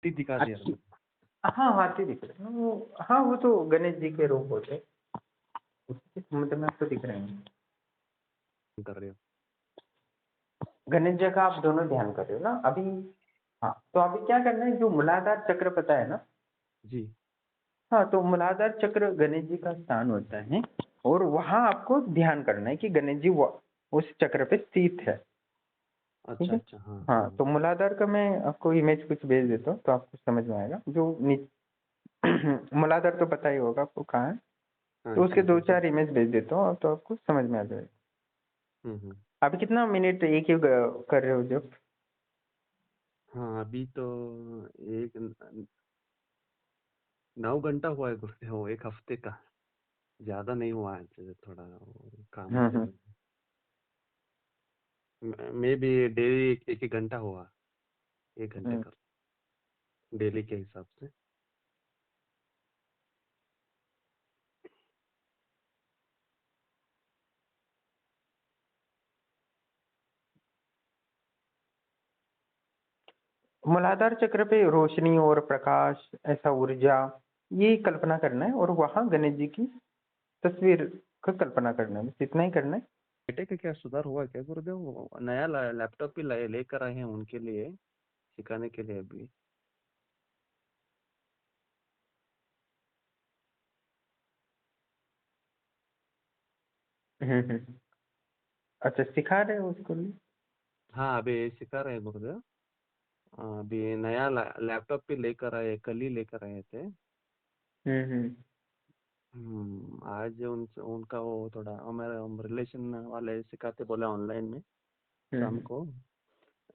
हाथी दिखा दिया अच्छी। तुमने। हाँ, हाथी दिख रहे हैं वो। हाँ, वो तो गणेश जी के रूप होते हैं। उसके मतलब में आपको दिख रहे हैं। कर रहे हो। गणेश जी का आप दोनों ध्यान कर रहे हो ना अभी। हाँ, तो अभी क्या करना है, जो मूलाधार चक्र पता है ना। जी। हाँ, तो मूलाधार चक्र गणेश जी का स्थान होता है और वहां आपको ध्यान करना है कि गणेश जी उस चक्र पे स्थित है। ठीक अच्छा है। अच्छा, हाँ हाँ, हाँ। तो मूलाधार का मैं आपको इमेज कुछ भेज देता हूँ तो आपको समझ में आएगा। जो मूलाधार तो पता ही होगा आपको कहाँ है। हाँ तो उसके जी दो जी। चार इमेज भेज देता हूँ तो आपको समझ में आ जाएगा। हम्म। अभी कितना मिनट एक ही कर रहे हो जब। हाँ अभी तो एक 9 घंटा हुआ है गुरुदेव, वो एक हफ्ते का। ज्यादा नहीं हुआ है, थोड़ा काम की हम्म। वजह से। मैं भी डेली एक एक घंटा हुआ, 1 घंटे हम्म। का, डेली के हिसाब से। मूलाधार चक्र पे रोशनी और प्रकाश, ऐसा ऊर्जा, ये कल्पना करना है और वहां गणेश जी की तस्वीर का कल्पना करना है, बस इतना ही करना है। बेटे का क्या सुधार हुआ क्या गुरुदेव? वो नया लैपटॉप भी लेकर आए हैं उनके लिए, सिखाने के लिए अभी। हम्म। अच्छा, सिखा रहे हो उसको लिए। हाँ अभी सिखा रहे हैं गुरुदेव। अभी नया लैपटॉप भी लेकर आए, कल ही लेकर आए थे। हम्म। आज उनका वो थोड़ा हमारे रिलेशन वाले सिखाते बोले ऑनलाइन में शाम हम्म। को।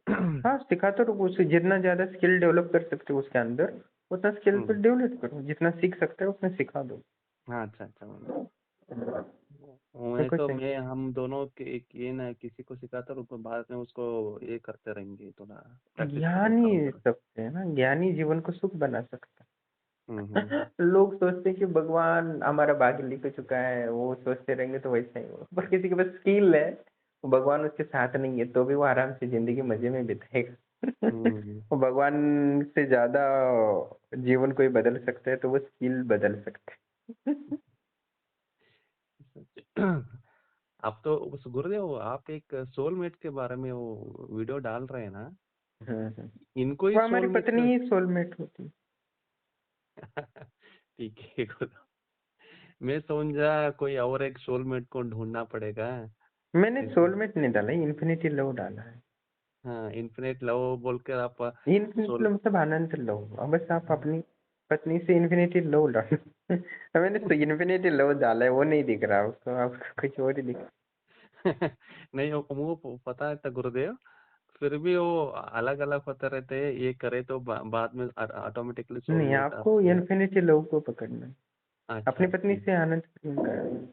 हाँ, सिखाते रहो उसे, जितना ज्यादा स्किल डेवलप कर सकते हो उसके अंदर उतना स्किल पर हम्म, डेवलप करो, जितना सीख सकते हो उतना सिखा दो। हाँ अच्छा अच्छा। मैं देखो तो सही। मैं हम दोनों ये ना किसी को सिखाता रहूँ तो बाद में उसको ये करते रहेंगे, थोड़ा प्रैक्टिस करो ज्ञानी करो करो। सबसे है ना, ज्ञानी जीवन को सुख बना सकता हम्म। है। लोग सोचते हैं कि भगवान हमारा भाग्य लिख चुका है, वो सोचते रहेंगे तो वैसा ही होगा, पर किसी के पास स्किल है, भगवान उसके साथ नहीं है तो भी वो आराम से जिंदगी मजे में बिताएगा। हम्म। वो भगवान से ज्यादा जीवन कोई बदल सकता है तो वो स्किल बदल सकते हैं। आप तो उस गुरुदेव, आप एक सोलमेट के बारे में वो वीडियो डाल रहे हैं ना? हम्म। इनको ही वो हमारी सोलमेट। पत्नी ही सोलमेट होती ठीक है गुरु। मैं समझा कोई और एक सोलमेट को ढूंढना पड़ेगा। है। मैंने इसलिए सोलमेट नहीं डाला, इन्फिनिटी लव डाला है। हाँ, इन्फिनिट लव बोलकर आप इन्फिनिटी सोल। लव मतलब अनंत लव, अब बस आप अपनी पत्नी से इन्फिनिटी लव डालो। मैंने तो इन्फिनिटी लव डाला है, वो नहीं दिख रहा उसको, आपको कुछ और ही दिख रहा नहीं वो पता है था गुरुदेव, फिर भी वो अलग अलग होते रहते हैं, ये करे तो बाद में ऑटोमेटिकली है। नहीं, सोलमेट आपको आपके। इन्फिनिटी लव को पकड़ना है, अच्छा अपनी पत्नी ठीक। से अनंत प्रेम करना है।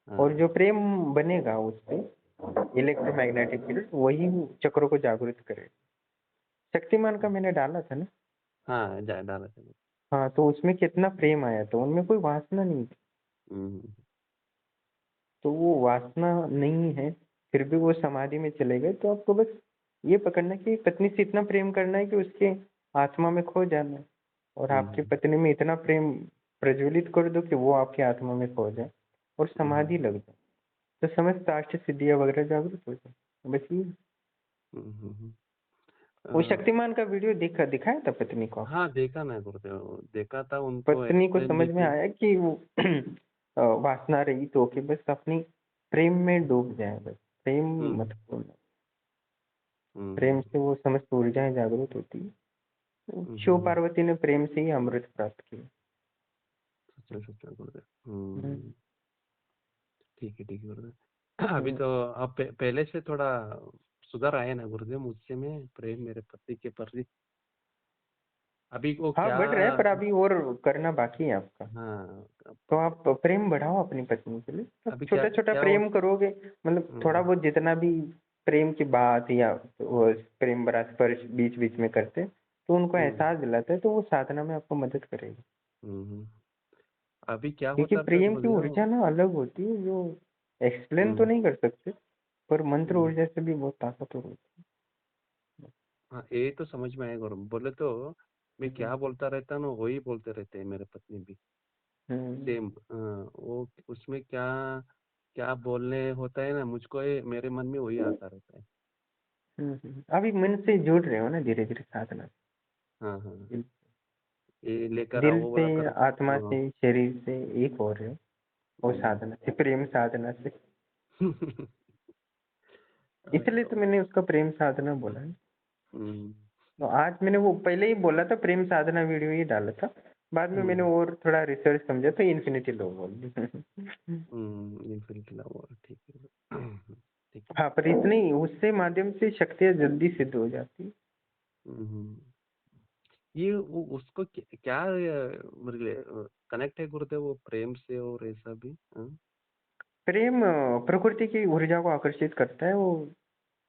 और हाँ जो प्रेम बनेगा उससे इलेक्ट्रोमैग्नेटिक फील्ड वही चक्रों को जागृत करेगा। शक्तिमान का मैंने डाला था ना। हाँ, डाला था। हाँ, तो उसमें कितना प्रेम आया था, उनमें कोई वासना नहीं थी। हम्म। तो वो वासना नहीं है, फिर भी वो समाधि में चले गए, तो आपको बस ये पकड़ना है कि पत्नी से इतना प्रेम करना है कि उसके आत्मा में खो जाना है, और आपकी हम्म। पत्नी में इतना प्रेम प्रज्वलित कर दो कि वो आपकी आत्मा में खो जाए और समाधि हम्म। लग जाए, तो समस्त अष्ट सिद्धियां वगैरह जागृत हो जाए, बस ये। हम्म। वो शक्तिमान का वीडियो दिखाया था पत्नी को आप। हाँ देखा ना गुरुदेव, देखा था, उनको पत्नी को एक्सप्लेन समझ भी में किया। आया कि वो वासना रहित होके बस अपनी प्रेम में डूब जाए, बस प्रेम हम्म। मत खोना। प्रेम हम्म। से वो समस्त ऊर्जाएं जागृत होती है। शिव हम्म। पार्वती ने प्रेम से ही अमृत प्राप्त किया। सच्चा सच्चा गुरुदेव। हम्म। ठीक है गुरुदेव। अभी हम्म। तो आप पहले से थोड़ा सुधर आए ना गुरुदेव मुझसे में प्रेम मेरे पति के प्रति। अभी वो हाँ, क्या? बढ़ रहा है पर अभी और करना बाकी है आपका। हाँ तो आप प्रेम बढ़ाओ अपनी पत्नी के लिए, तो अभी क्या छोटा छोटा क्या हो। प्रेम करोगे, मतलब थोड़ा हम्म। बहुत जितना भी प्रेम की बात या वो प्रेम भरा स्पर्श बीच बीच में करते हैं, तो उनको हम्म। एहसास दिलाता है, तो वो साधना में आपको मदद करेगी। हम्म। अभी क्या क्योंकि होता था प्रेम की गुरुदेव? ऊर्जा ना अलग होती है, जो एक्सप्लेन तो हम्म। नहीं कर सकते, पर मंत्र हम्म। ऊर्जा से भी बहुत ताकतवर होती हाँ ये तो समझ में आएगा गुरु, बोले तो मैं क्या बोलता रहता ना वही बोलते रहते हैं मेरे पत्नी भी हम्म सेम। वो उसमें क्या क्या बोलने होता है ना मुझको ये मेरे मन में वही आता रहता है। अभी मन से जुड़ रहे हो ना धीरे धीरे साधना हाँ हाँ दिल ये लेकर आओ दिल वो से, वाला कर। आत्मा हाँ। से, शरीर से एक हो रहे हो। वो हम्म। साधना से, प्रेम साधना से। इसलिए तो अ, मैंने उसका प्रेम साधना बोला है। हम्म तो आज मैंने वो पहले ही बोला था, प्रेम साधना वीडियो ही डाला था। बाद में मैंने हम्म और थोड़ा रिसर्च समझा तो इन्फिनिटी लव बोल दी। इन्फिनिटी लव ठीक है। ठीक है। हाँ, पर इतनी उससे माध्यम से शक्तियाँ जल्दी सिद्ध हो जाती है। हम्म। ये उसको क्या कनेक्ट है गुरुदेव वो प्रेम से और ऐसा भी हाँ? प्रेम प्रकृति की ऊर्जा को आकर्षित करता है, वो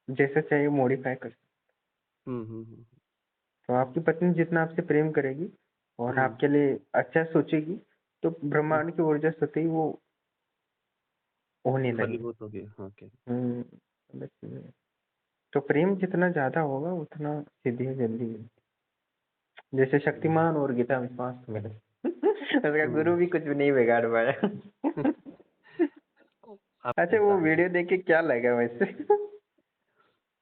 जैसा चाहिए मॉडिफाई कर सकता हम्म हम्म हम्म है। तो आपकी पत्नी जितना आपसे प्रेम करेगी और हम्म आपके लिए अच्छा सोचेगी, तो हम्म, ब्रह्मांड की ऊर्जा स्वतः ही वो होने लगेगी। फलीभूत हो गया ओके। हम्म, बस ये। तो प्रेम जितना ज्यादा होगा उतना सिद्धियाँ जल्दी मिलती। जैसे हम्म शक्तिमान और गीता विश्वास तो मिले। उसका गुरु हम्म। भी कुछ भी नहीं बिगाड़ पाया। अब अच्छा, वो ऐसा है वीडियो देख के क्या लगा वैसे?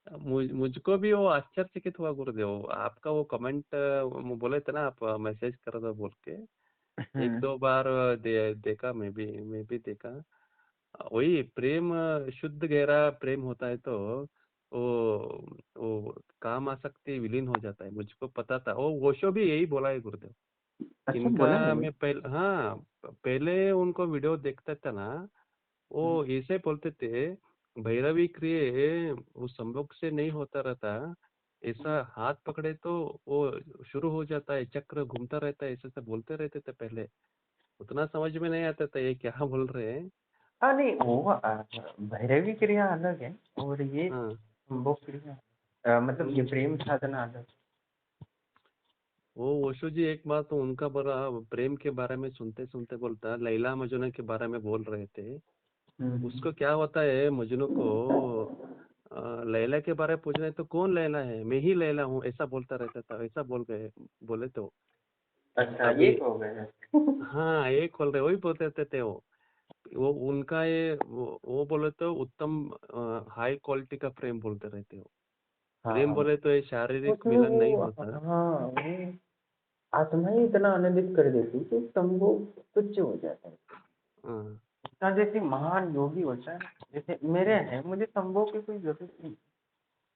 मुझको भी वो आश्चर्यचकित हुआ गुरुदेव आपका वो कमेंट बोले थे ना आप मैसेज कर दो बोल के एक हम्म दो बार देखा मैं भी देखा। वही प्रेम शुद्ध गहरा प्रेम होता है तो वो काम आसक्ति विलीन हो जाता है मुझको पता था वो ओशो भी यही बोला है गुरुदेव। अच्छा, इनका बोला है वो। मैं पहले हाँ पहले उनको वीडियो देखता था ना वो ऐसे बोलते थे भैरवी क्रिय वो संभोग से नहीं होता रहता ऐसा हाथ पकड़े तो वो शुरू हो जाता है चक्र घूमता रहता है ऐसे से बोलते रहते थे पहले। उतना समझ में नहीं आता था ये क्या बोल रहे हैं। हाँ नहीं, वो भैरवी क्रिया अलग है और ये हाँ। वो क्रिया मतलब ये हम्म। प्रेम साधना अलग। वो ओशो जी एक बार तो उनका बड़ा प्रेम के बारे में सुनते सुनते बोलता लैला मजनू के बारे में बोल रहे थे। हम्म। उसको क्या होता है मजनू को लैला के बारे में पूछ रहे तो कौन लैला है मैं ही लैला हूँ ऐसा बोलता रहता था ऐसा बोल गए बोले तो अच्छा, अभी ये हो गया। हाँ एक खोल रहे वही बोलते रहते थे वो उनका ये वो बोले तो उत्तम हाई क्वालिटी का प्रेम बोलते रहते हो। प्रेम हाँ, बोले तो ये शारीरिक उसमें मिलन नहीं वो होता। हाँ वो आत्मा ही इतना आनंदित कर देती है कि संभोग तुच्छ हो जाता है। हाँ। हाँ, जैसे महान योगी होता है ना, जैसे मेरे है, मुझे संभोग की कोई जरूरत नहीं।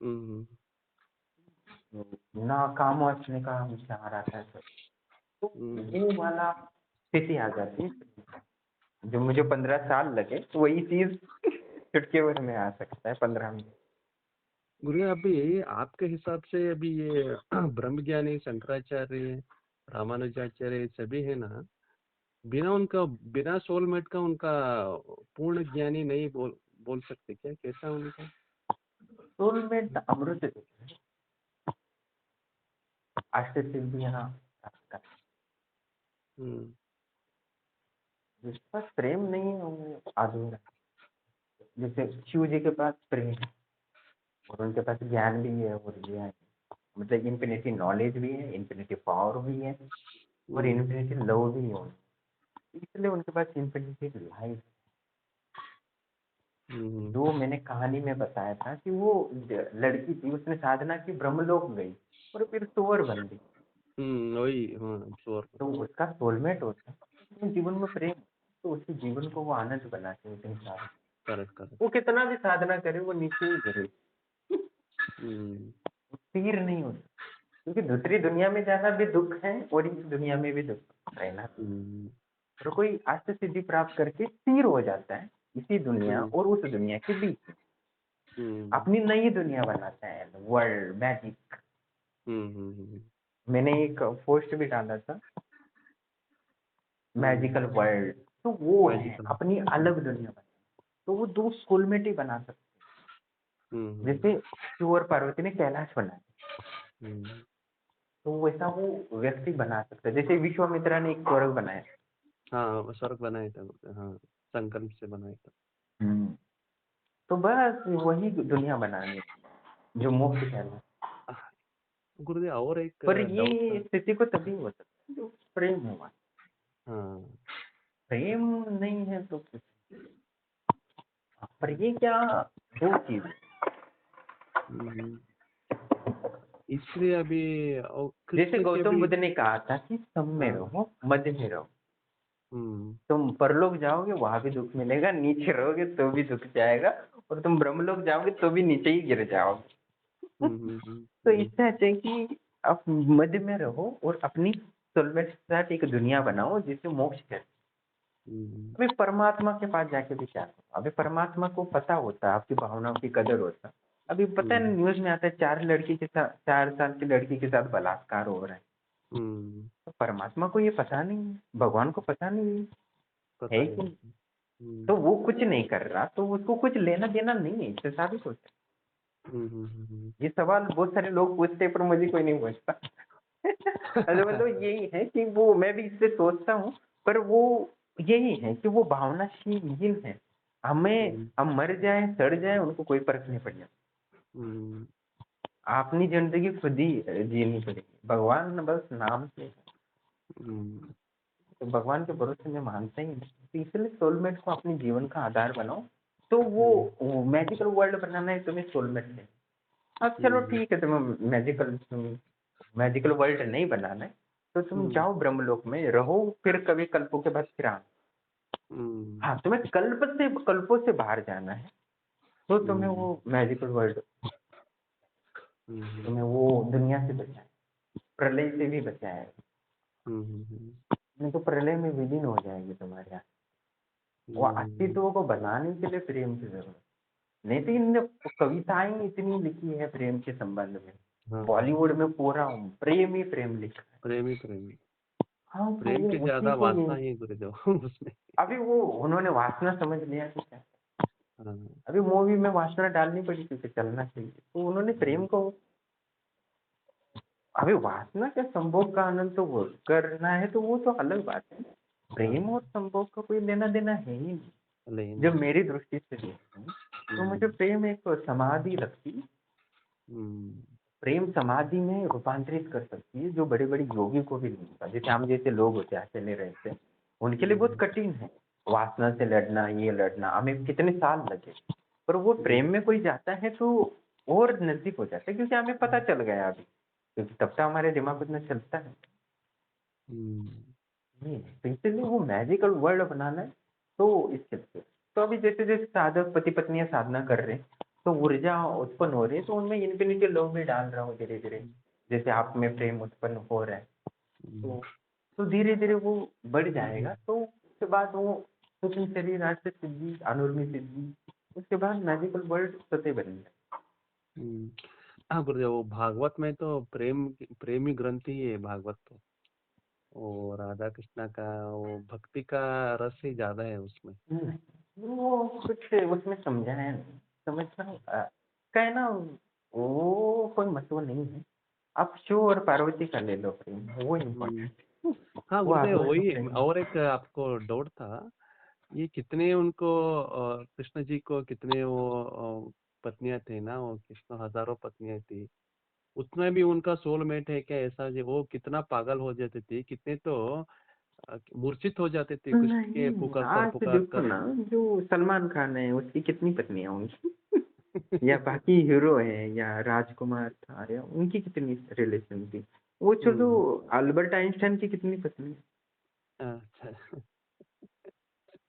हम्म ना काम वासने का मुझे आ रहा है, तो हम्म। वो वाला स्थिति आ जाती है। जो मुझे 15 साल लगे तो वही चीज चुटकी भर में आ सकता है 15 में। गुरु अभी आपके हिसाब से अभी ये ब्रह्मज्ञानी शंकराचार्य रामानुजाचार्य सभी है ना बिना उनका बिना सोलमेट का उनका पूर्ण ज्ञानी नहीं बोल सकते क्या कैसा उनका। सोलमेट अमृत अष्टसिद्धियां प्राप्त कर। हम्म जिस पर प्रेम नहीं है वो अधूरा है। जैसे शिव जी के पास प्रेम है और उनके पास ज्ञान भी है और ये है, मतलब इन्फिनिटी नॉलेज भी है, इन्फिनिटी पावर भी है और हम्म इन्फिनिटी लव भी है। इसलिए उनके पास इन्फिनिटी लाइफ। हम्म जो मैंने कहानी में बताया था कि वो लड़की थी, उसने साधना की, ब्रह्मलोक गई और फिर सुअर बन गई। वही हाँ श्योर। तो उसका सोलमेट होता है, उसके जीवन में प्रेम, तो उसके जीवन को वो आनंद बनाते हैं उतनी सारी। Correct correct. वो कितना भी साधना करे वो नीचे ही गिरे, हम्म वो तीर नहीं होता। क्योंकि दूसरी दुनिया में जाना भी दुख है और इस दुनिया में भी दुख रहना। हम्म और कोई अष्ट सिद्धि प्राप्त करके तीर हो जाता है इसी दुनिया हम्म और उस दुनिया के बीच में। हम्म अपनी नई दुनिया बनाता है, वर्ल्ड मैजिक। हम्म। मैंने एक पोस्ट भी डाला था, हम्म मैजिकल वर्ल्ड। तो वो है मैजिकल। अपनी अलग दुनिया बना। तो वो दो सोलमेट ही बना सकते हैं। हम्म जैसे शिव और पार्वती ने कैलाश बनाया, हम्म। तो वैसा वो व्यक्ति बना सकता है। जैसे विश्वामित्रा ने एक स्वर्ग बनाया। हाँ स्वर्ग बनाया था हाँ संकल्प से बनाया था। हम्म। तो बस वही दुनिया बनानी है, जो मोक्ष कहलाती गुरुदेव और एक पर डाउट ये था। स्थिति को तभी हो सकता है जो प्रेम हुआ। हाँ। प्रेम नहीं है तो कुछ। पर ये क्या दो चीज है। हम्म, इसलिए अभी जैसे कृष्ण के गौतम भी। बुद्ध ने कहा था कि सब में हाँ। रहो, मध्य में रहो। हम्म। तुम परलोक जाओगे वहां भी दुख मिलेगा, नीचे रहोगे तो भी दुख जाएगा, और तुम ब्रह्मलोक जाओगे तो भी नीचे ही गिर जाओगे। तो हम्म। इससे अच्छा है कि आप मध्य में रहो और अपनी सोलमेट के साथ एक दुनिया बनाओ जिसे मोक्ष कहते हम्म। हैं। अभी परमात्मा के पास जाके भी क्या करो? अभी परमात्मा को पता होता है, आपकी भावनाओं की कदर होता है। अभी पता है हम्म। न्यूज में आता है 4 साल की लड़की के साथ बलात्कार हो रहा है। हम्म। तो परमात्मा को ये पता नहीं है, भगवान को पता नहीं है, पता है है। कि नहीं? तो वो कुछ नहीं कर रहा तो उसको कुछ लेना देना नहीं है, इससे साबित होता है। हम्म। ये सवाल बहुत सारे लोग पूछते हैं पर मुझे कोई नहीं पूछता। अरे मतलब यही है कि वो, मैं भी इससे सोचता हूँ, पर वो यही है कि वो भावनाशील है। हम मर जाए सड़ जाए उनको कोई फर्क नहीं पड़ना। हम्म। अपनी जिंदगी खुद ही जीनी पड़ेगी, भगवान बस नाम से है। हम्म। तो भगवान के भरोसे में मानते ही नहीं, तो इसलिए सोलमेट को अपने जीवन का आधार बनाओ। तो वो मैजिकल वर्ल्ड बनाना है तुम्हें सोलमेट है। अब चलो ठीक है, तुम्हें मैजिकल वर्ल्ड नहीं बनाना है तो तुम जाओ ब्रह्मलोक में रहो, फिर कभी कल्पों के बाद फिर आना। हाँ, तुम्हें कल्पों से बाहर जाना है तो तुम्हें वो मैजिकल वर्ल्ड, तुम्हें वो दुनिया से बचाए, प्रलय से भी बचाए। नहीं तो प्रलय में विलीन हो जाएगी तुम्हारे यहाँ। वो अस्तित्व को बनाने के लिए प्रेम की जरूरत। नहीं तो इन कविताएं इतनी लिखी है प्रेम के संबंध में, हाँ। बॉलीवुड में पूरा प्रेम ही प्रेम लिखा है। प्रेमी प्रेमी। हाँ, तो प्रेम वो की उसी ज्यादा को वासना ही गुरुदेव उसमें। अभी वो उन्होंने वासना समझ लिया कि क्या, हाँ। अभी मूवी में वासना डालनी पड़ी क्योंकि चलना चाहिए, तो उन्होंने प्रेम को, अभी वासना के संभोग का आनंद तो वो करना है तो वो तो अलग बात है। प्रेम और संभोग का कोई लेना देना है ही नहीं। लेकिन। जब मेरी दृष्टि से देखता हूँ तो मुझे प्रेम एक समाधि लगती है। प्रेम समाधि में रूपांतरित कर सकती है जो बड़े बड़े योगी को भी नहीं होता। जैसे हम जैसे लोग होते हैं अकेले रहते हैं, उनके लिए बहुत कठिन है वासना से लड़ना, ये लड़ना, हमें कितने साल लगे। पर वो प्रेम में कोई जाता है तो और नजदीक हो जाता है, क्योंकि हमें पता चल गया अभी, क्योंकि तब तक हमारे दिमाग उतना चलता है। तो इसलिए वो मैजिकल वर्ल्ड बनाना है तो इसके लिए, तो अभी जैसे जैसे साधक पति पत्नियां साधना कर रहे हैं तो ऊर्जा उत्पन्न हो रही है, तो उनमें इन्फिनिटी लव भी डाल रहा हूँ धीरे धीरे। जैसे आप में प्रेम उत्पन्न हो रहा है तो धीरे धीरे वो बढ़ जाएगा। तो उसके बाद वो सूक्ष्म शरीर आर्थ सिद्धि, अनुर्मी सिद्धि, उसके बाद मैजिकल वर्ल्ड सत्य बन जाए। हाँ गुरुदेव, वो भागवत में तो प्रेमी ग्रंथ ही है भागवत तो। वो राधा कृष्णा का वो भक्ति का रस ही ज्यादा है उसमें। वो कुछ उसमें समझाया नहीं, समझना कहना, वो कोई मतलब नहीं है। आप शिव और पार्वती का ले लो प्रेम, वो इम्पोर्टेंट। हाँ वो गुरुदेव, आत्मा का वही प्रेम। और एक आपको डाउट था, ये कितने उनको कृष्ण जी को कितने वो पत्नियां थे ना, वो कृष्ण हजारों पत्नियां थी, उसमें भी उनका सोलमेट है क्या ऐसा? जी वो कितना पागल हो जाते थे, कितने तो मूर्छित हो जाते थे कृष्ण के नहीं, पुकार आज पुकार देखो कर। ना, जो सलमान खान है उसकी कितनी पत्नियां होंगी। या बाकी हीरो है, या राजकुमार था, या उनकी कितनी रिलेशन थी। वो छोड़ो, अल्बर्ट आइंस्टाइन की कितनी पत्नी, अच्छा।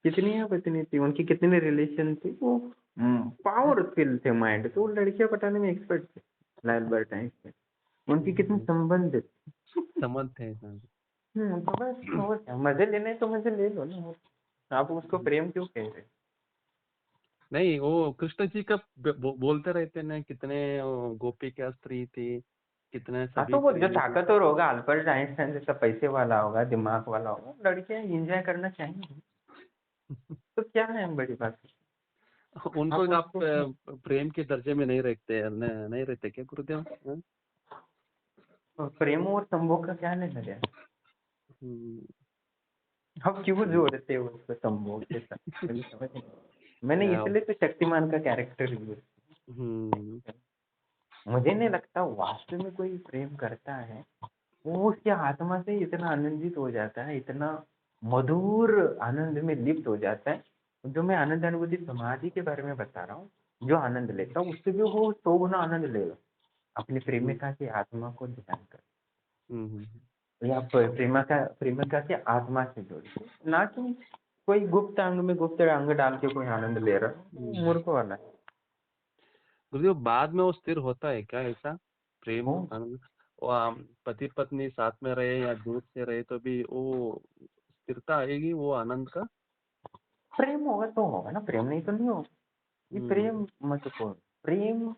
कितनी है पत्नी थी, उनकी कितने रिलेशन थे। वो पावरफुल थे माइंड, तो वो लड़कियां पटाने में एक्सपर्ट थे अल्बर्ट आइंस्टाइन। उनकी कितने संबंध थे। समझ थे ना। तो बस और क्या, मजे लेने तो मजे ले लो ना, आप उसको प्रेम क्यों कह रहे हैं? नहीं, वो कृष्ण जी का बोलते रहते ना, कितने वो गोपिका स्त्री थी, कितने हाँ, सभी तो वो जो प्रेमी थे। ताकतवर होगा, अल्बर्ट आइंस्टाइन जैसा पैसे वाला होगा, दिमाग वाला होगा, लड़कियां एंजॉय करना चाहेंगी, तो क्या है बड़ी बात। उनको आप आप उसको प्रेम के दर्जे में नहीं रखते, नहीं रहते क्या गुरुदेव? हाँ? प्रेम और संभोग का क्या लेना देना? हम्म। अब क्यों जोड़ते हो उसको संभोग के साथ, मुझे समझ नहीं। मैंने क्या? इसलिए तो शक्तिमान का कैरेक्टर यूज, हम्म। मुझे नहीं लगता वास्तव में कोई प्रेम करता है, वो उसकी आत्मा से इतना आनंदित हो जाता है, इतना मधुर आनंद में लिप्त हो जाता है। जो मैं आनंद अनुभूति समाधि के बारे में बता रहा हूँ, जो आनंद लेता हूँ उससे भी वो 100 गुना आनंद लेगा अपनी हुँ, प्रेमिका की आत्मा को ध्यान कर, हुँ, हुँ, या प्रेमिका की आत्मा से जोड़ के, ना कि कोई गुप्त अंग डाल के कोई आनंद ले रहा है, वो हुँ। मूर्ख वाला है। गुरुदेव बाद में वो स्थिर होता है क्या ऐसा? प्रेम वो आनंद वो पति-पत्नी साथ में रहे या दूर से रहे तो भी वो स्थिरता आएगी वो आनंद का? प्रेम होगा तो होगा ना, प्रेम नहीं तो नहीं होगा। ये हुँ, प्रेम महत्वपूर्ण, प्रेम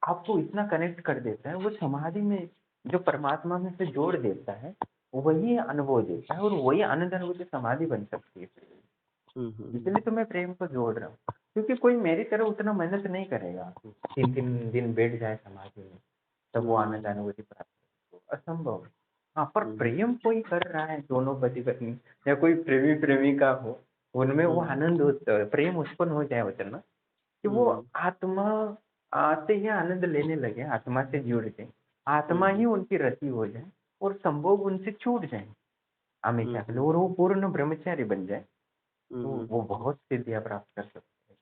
आपको इतना कनेक्ट कर देता है, वो समाधि में जो परमात्मा में से जोड़ देता है, वही अनुभव देता है और वही आनंद अनुभूति समाधि बन सकती है। हुँ, हुँ, इसलिए तो मैं प्रेम को जोड़ रहा हूँ, क्योंकि कोई मेरी तरह उतना मेहनत नहीं करेगा कि 3-3 दिन बैठ जाए समाधि में, तब वो आनंद हुँ, अनुभूति प्राप्त करे, तो असंभव है। हाँ, पर हुँ, प्रेम कोई कर रहा है, दोनों पति-पत्नी या कोई प्रेमी-प्रेमिका हो, उनमें वो हुँ, आनंद प्रेम उत्पन्न हो जाए वचन ना, कि वो हुँ, आत्मा से ही आनंद लेने लगे, आत्मा से जुड़ के, हुँ, आत्मा ही हुँ, उनकी रति हो जाए और संभोग उनसे छूट जाए हुँ, हमेशा के लिए, हुँ, और वो पूर्ण ब्रह्मचारी बन जाए, हुँ, तो हुँ, वो बहुत सिद्धियाँ प्राप्त कर सकते हैं।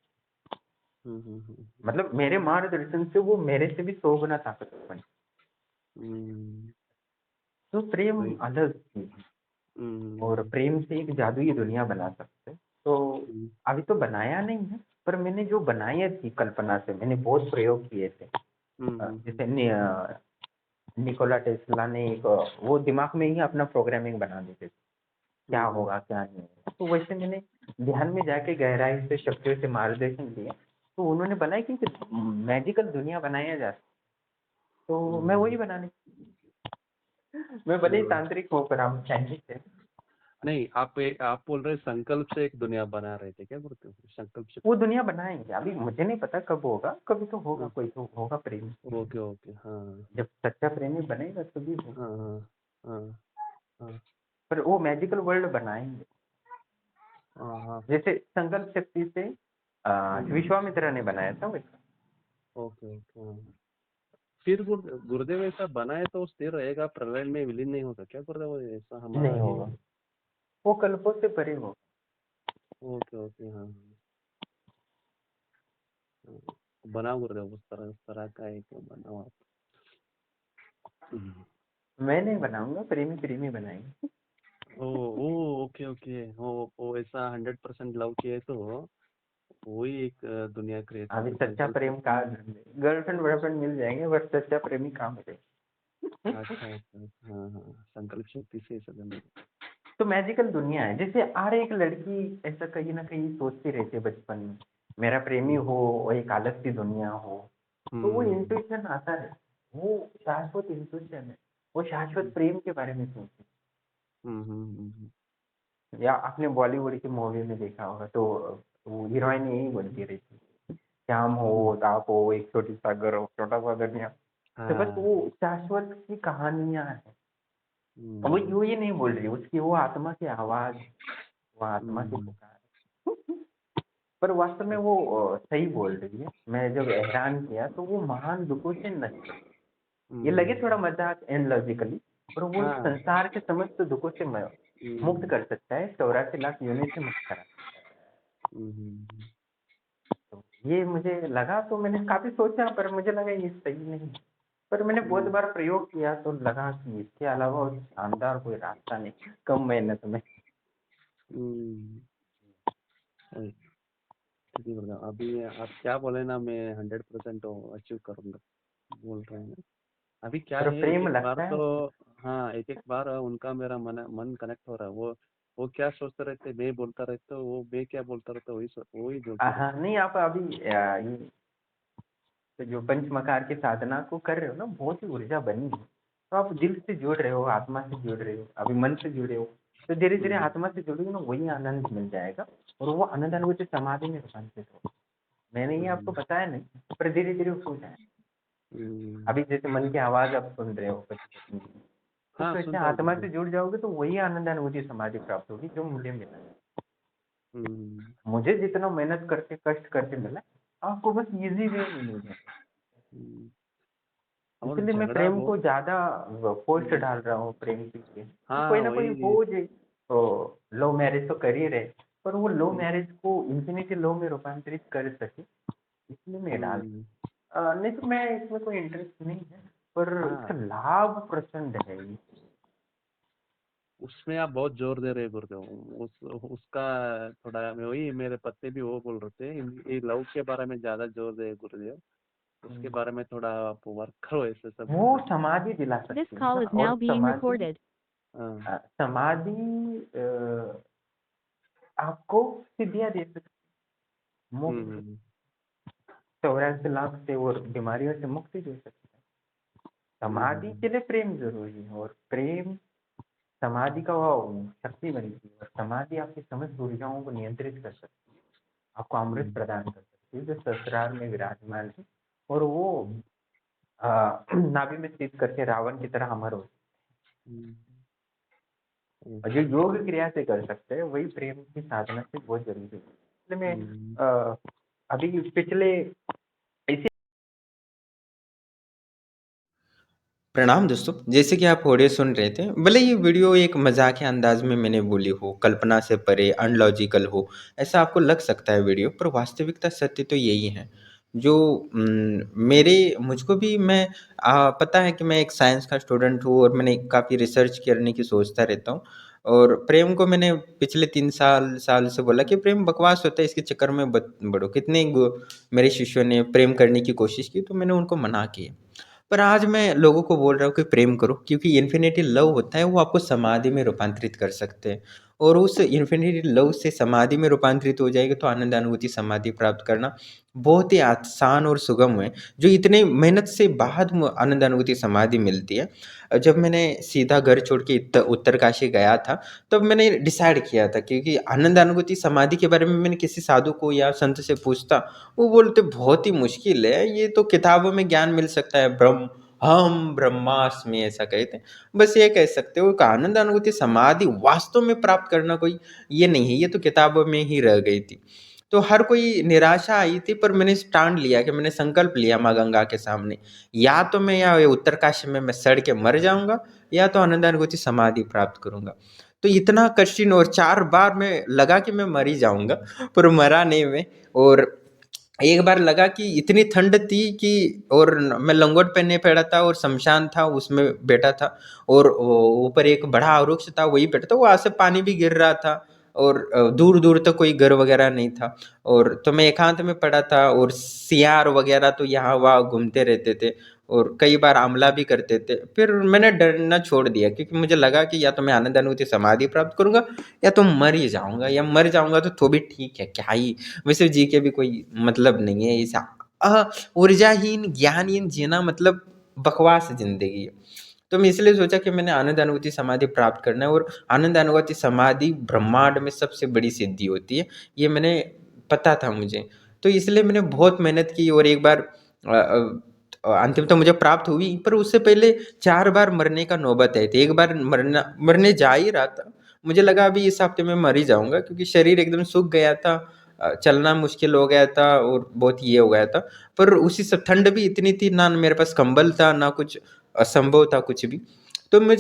हुँ, हुँ, हुँ, मतलब मेरे मार्गदर्शन से वो मेरे से भी 100 गुना ताकतवर बने। हुँ, तो प्रेम वही अलग चीज़ है, और हुँ, प्रेम से एक जादुई दुनिया बना सकते हैं। तो हुँ, अभी तो बनाया नहीं है, पर मैंने जो बनाई थी कल्पना से, मैंने बहुत प्रयोग किए थे। हुँ, हुँ, हुँ, जैसे निकोला टेस्ला ने एक वो दिमाग में ही अपना प्रोग्रामिंग बना देते थे, क्या हुँ, हुँ, होगा क्या नहीं होगा। तो वैसे मैंने ध्यान में जाके गहराई से शक्तियों से मार्गदर्शन लिया, तो उन्होंने बनाया कि मैजिकल दुनिया बनाया जा सकता है। तो मैं वही हुँ, बनाने, मैं भले ही हुँ। तांत्रिक हूँ पर हम साइंटिस्ट हैं। नहीं, आप बोल रहे संकल्प से एक दुनिया बना रहे थे क्या गुरुदेव? संकल्प वो शक्ति। दुनिया बनाएंगे, अभी मुझे नहीं पता कब होगा, कभी तो होगा, हाँ, कोई तो होगा प्रेमी। ओके, ओके, हाँ, जब सच्चा प्रेमी बनेगा तभी होगा। हाँ, हाँ, हाँ, हाँ, पर वो मैजिकल वर्ल्ड बनाएंगे, हाँ, हाँ, जैसे संकल्प शक्ति से हुँ, विश्वामित्र ने बनाया था वैसा। ओके, ओके, हाँ। फिर गुरुदेव ऐसा बनाए तो स्थिर रहेगा, प्रलय में विलीन नहीं होगा क्या गुरुदेव? ऐसा हमारा नहीं ये होगा, वो कल्पों से परे होगा। ओके, ओके, हाँ, हाँ, बनाओ गुरुदेव उस तरह का एक बनाओ आप। हुँ। मैं नहीं बनाऊंगा, प्रेमी प्रेमी बनाएंगे। ओह! ओह! Okay, okay. वो ऐसा 100% लव किए तो वही एक दुनिया क्रिएट अभी होगी सच्चा संकल्प प्रेम शक्ति। कहाँ ढूंढे, गर्लफ्रेंड बॉयफ्रेंड मिल जाएंगे, बस सच्चा प्रेमी कहाँ मिलेगा। अच्छा, अच्छा। हाँ, हाँ। संकल्प शक्ति से ऐसा बनेगा। तो मैजिकल दुनिया है, जैसे हर एक लड़की ऐसा कहीं ना कहीं सोचती रहती है बचपन में, मेरा प्रेमी हुँ, हो और एक अलग सी दुनिया हो। तो वो हुँ, इंट्यूशन आता है, वो शाश्वत इंट्यूशन है, वो शाश्वत हुँ, प्रेम के बारे में सोचती हुँ, हुँ, हुँ, हुँ, है। या आपने बॉलीवुड की मूवी में देखा होगा, तो वो हीरोइन यही बोलती रहती है, श्याम हुँ। हो, ताप हो, एक छोटी सा घर हो, छोटा सा दुनिया। तो बस हाँ। वो शाश्वत की कहानियां हैं। वो हुँ, यूं ही नहीं बोल रही, उसकी वो आत्मा की आवाज, वो आत्मा की हुँ, पुकार। पर वास्तव में वो सही बोल रही है। मैं जब हैरान किया तो वो महान दुखों से नष्ट है। ये लगे थोड़ा हुँ। मजाक एंड लॉजिकली, पर वो हाँ। संसार के समस्त दुखों से मुक्त हुँ, कर सकता है, 84 लाख योनि से मुक्त करा। हुँ, हुँ, तो ये मुझे लगा, तो मैंने काफी सोचा, पर मुझे लगा ये सही नहीं। पर मैंने बहुत हुँ, बार प्रयोग किया तो लगा कि इसके अलावा और शानदार कोई रास्ता नहीं, कम मेहनत में। हुँ। सही, ठीक है गुरुदेव। अभी आप क्या बोले ना मैं 100% अचीव करूँगा, बोल रहे हैं। अभी क्या पर है प्रेम एक-एक बार लगता तो है। हाँ, एक-एक बार उनका मेरा मन कनेक्ट हो रहा है। वो क्या सोचते रहते, मैं बोलता रहता हूँ, वो मैं क्या बोलता रहता हूँ, वही बोलते हाँ रहते। नहीं, आप अभी ये तो जो पंचमकार की साधना को कर रहे हो ना, बहुत ही ऊर्जा बनी है। तो आप दिल से जुड़ रहे हो, आत्मा से जुड़ रहे हो, अभी मन से जुड़े हो, तो धीरे धीरे हुँ, आत्मा से जुड़ोगे ना, वही आनंद मिल जाएगा, और वो आनंद अनुभूति समाधि में रूपांतरित हो। मैंने ये आपको हुँ, बताया नहीं, पर धीरे धीरे हो जाए। हुँ। अभी जैसे मन की आवाज आप सुन रहे हो पति की, तो हाँ, कैसे सुन रहा हूँ आत्मा गुरुदेव। से जुड़ जाओगे तो वही आनंद अनुभूति समाधि प्राप्त होगी जो मुझे मिला है। हुँ, मुझे जितना मेहनत करके कष्ट करके मिला, आपको बस इजी वे में मिल जाए। हम्म, और इसलिए मैं झगड़ा प्रेम को बहुत। ज़्यादा पोस्ट हम्म, डाल रहा हूँ प्रेम के लिए कि कोई हाँ ना कोई वही। हो जे। तो लव मैरिज तो कर ही रहे, पर वो लव हम्म, मैरिज को इन्फिनिटी लव में रूपांतरित कर सके, इसलिए मैं डाल। हम्म, नहीं तो मैं इसमें कोई इंटरेस्ट नहीं है, पर इसका हाँ लाभ प्रचंड है ये। उसमें आप बहुत जोर दे रहे हैं गुरुदेव। उसका थोड़ा मैं वही, मेरे पत्नी भी वो बोल रहे थे, ये लव के बारे में ज्यादा जोर दे गुरुदेव, उसके बारे में थोड़ा आप वर्क करो ऐसे सब वो बोल रहे थे। समाधि दिला This सकती है call ना, is और now being समाधि recorded. समाधि आपको सिद्धियाँ दे सकती है, मोक्ष, हम्म, 84 लाख से और बीमारियों से मुक्ति दे सकती है। समाधि हम्म, के लिए प्रेम जरूरी है, और प्रेम समाधि का वो शक्ति बनती है, और समाधि आपकी समस्त ऊर्जाओं को नियंत्रित कर सकती है, आपको अमृत हम्म, प्रदान कर सकती है जो ससुराल में विराजमान है, और वो नाभि में स्थित करके रावण की तरह अमर हो। हम्म, और जो योग क्रिया से कर सकते हैं वही प्रेम की साधना से बहुत जरूरी है। इसलिए मैं हम्म, अभी पिछले इसी प्रणाम दोस्तों। जैसे कि आप ऑडियो सुन रहे थे, भले ये वीडियो एक मजाकिया अंदाज में मैंने बोली हो, कल्पना से परे, अनलॉजिकल हो, ऐसा आपको लग सकता है वीडियो, पर वास्तविकता सत्य तो यही है। जो मेरे मुझको भी मैं पता है कि मैं एक साइंस का स्टूडेंट हूँ और मैंने काफ़ी रिसर्च करने की सोचता रहता हूँ। और प्रेम को मैंने पिछले 3 साल से बोला कि प्रेम बकवास होता है, इसके चक्कर में बढ़ो। कितने मेरे शिष्यों ने प्रेम करने की कोशिश की, तो मैंने उनको मना किया। पर आज मैं लोगों को बोल रहा हूँ कि प्रेम करो, क्योंकि इन्फिनिटी लव होता है वो आपको समाधि में रूपांतरित कर सकते हैं। और उस इन्फिनिटी लव से समाधि में रूपांतरित हो जाएगा तो आनंद अनुभूति समाधि प्राप्त करना बहुत ही आसान और सुगम है। जो इतने मेहनत से बाद आनंद अनुभूति समाधि मिलती है। जब मैंने सीधा घर छोड़ के उत्तरकाशी गया था, तब मैंने डिसाइड किया था, क्योंकि आनंद अनुभूति समाधि के बारे में मैंने किसी साधु को या संत से पूछता, वो बोलते बहुत ही मुश्किल है, ये तो किताबों में ज्ञान मिल सकता है, ब्रह्म हम ब्रह्मास्मि ऐसा कहते हैं। बस ये कह सकते हो कि आनंद अनुभूति समाधि वास्तव में प्राप्त करना कोई ये नहीं है, ये तो किताबों में ही रह गई थी। तो हर कोई निराशा आई थी, पर मैंने स्टैंड लिया कि मैंने संकल्प लिया माँ गंगा के सामने, या तो मैं या उत्तरकाशी में मैं सड़ के मर जाऊंगा, या तो आनंद अनुभूति समाधि प्राप्त करूंगा। तो इतना कठिन, और 4 बार में लगा कि मैं मर ही जाऊंगा, पर मरा नहीं मैं। और एक बार लगा कि इतनी ठंड थी कि, और मैं लंगोट पहने पड़ा था और शमशान था उसमें बैठा था, और ऊपर एक बड़ा वृक्ष था वही बैठा था, वहां से पानी भी गिर रहा था, और दूर दूर तक कोई घर वगैरह नहीं था। और तो मैं एकांत में पड़ा था, और सियार वगैरह तो यहाँ वहाँ घूमते रहते थे, और कई बार हमला भी करते थे। फिर मैंने डरना छोड़ दिया, क्योंकि मुझे लगा कि या तो मैं आनंद अनुभूति समाधि प्राप्त करूंगा, या तो मर ही जाऊंगा, या मर जाऊंगा तो भी ठीक है, क्या ही, वैसे जी के भी कोई मतलब नहीं है। ऐसा ऊर्जाहीन ज्ञानहीन जीना मतलब बकवास जिंदगी है। तो मैं इसलिए सोचा कि मैंने आनंद अनुभूति समाधि प्राप्त करना है, और आनंद अनुभूति समाधि ब्रह्मांड में सबसे बड़ी सिद्धि होती है, ये मैंने पता था मुझे। तो इसलिए मैंने बहुत मेहनत की, और एक बार अंतिम तो मुझे प्राप्त हुई, पर उससे पहले 4 बार मरने का नौबत आई थी। एक बार मरने जा ही रहा था, मुझे लगा अभी इस हफ्ते में मर ही जाऊंगा, क्योंकि शरीर एकदम सूख गया था, चलना मुश्किल हो गया था, और बहुत ये हो गया था। पर उसी सब ठंड भी इतनी थी, ना मेरे पास कंबल था, ना कुछ असंभव था कुछ भी। तो मैं